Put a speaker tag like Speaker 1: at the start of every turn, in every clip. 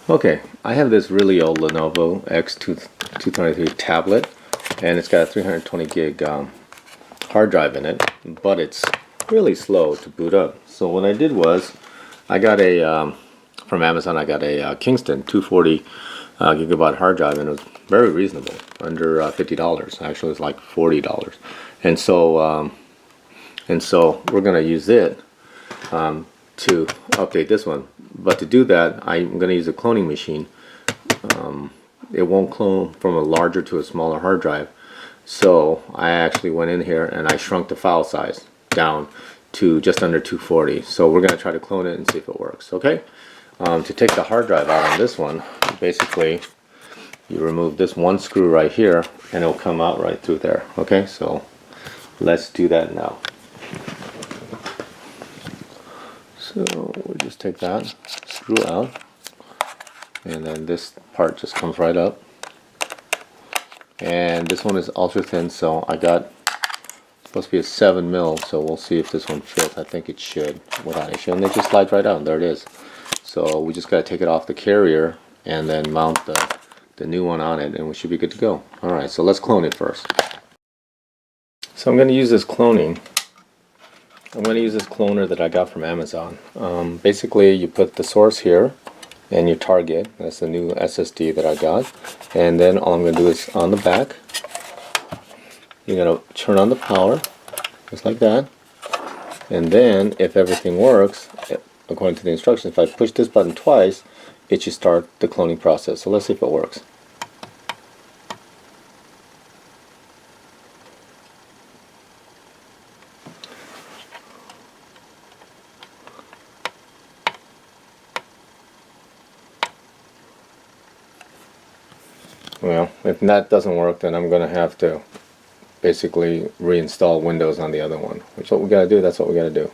Speaker 1: Okay, I have this really old Lenovo X223 tablet, and it's got a 320 gig hard drive in it, but it's really slow to boot up. So what I did was, I got a from Amazon. I got a Kingston 240 gigabyte hard drive, and it was very reasonable, under $50. Actually, it's like $40. And so we're gonna use it to update this one. But to do that, I'm going to use a cloning machine. It won't clone from a larger to a smaller hard drive. So I actually went in here and I shrunk the file size down to just under 240. So we're going to try to clone it and see if it works. Okay. To take the hard drive out on this one, basically you remove this one screw right here and it'll come out right through there. Okay. So let's do that now. So we'll just take that screw out, and then this part just comes right up. And this one is ultra thin, so I got supposed to be a 7 mil. So we'll see if this one fits. I think it should without issue, and it just slides right out. There it is. So we just got to take it off the carrier and then mount the new one on it, and we should be good to go. All right, so let's clone it first. So I'm going to use this cloning. I'm going to use this cloner that I got from Amazon. Basically, you put the source here and your target. That's the new SSD that I got. And then all I'm going to do is on the back, you're going to turn on the power, just like that. And then, if everything works, according to the instructions, if I push this button twice, it should start the cloning process. So let's see if it works. Well, if that doesn't work, then I'm going to have to basically reinstall Windows on the other one. Which is what we got to do. That's what we got to do.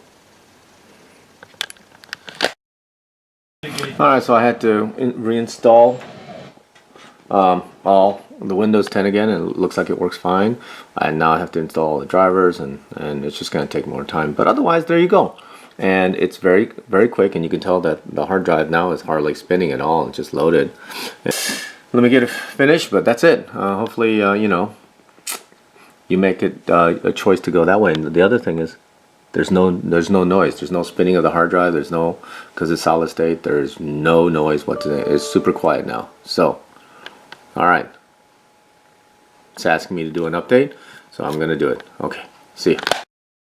Speaker 1: Alright, so I had to reinstall all the Windows 10 again, and it looks like it works fine. And now I have to install all the drivers, and it's just going to take more time. But otherwise, there you go. And it's very, very quick, and you can tell that the hard drive now is hardly spinning at all. It's just loaded. Let me get it finished, but that's it. Hopefully, you know, you make it a choice to go that way. And the other thing is, there's no noise. There's no spinning of the hard drive. There's no, because it's solid state. There's no noise whatsoever. It's super quiet now. So, all right. It's asking me to do an update, so I'm gonna do it. Okay. See ya.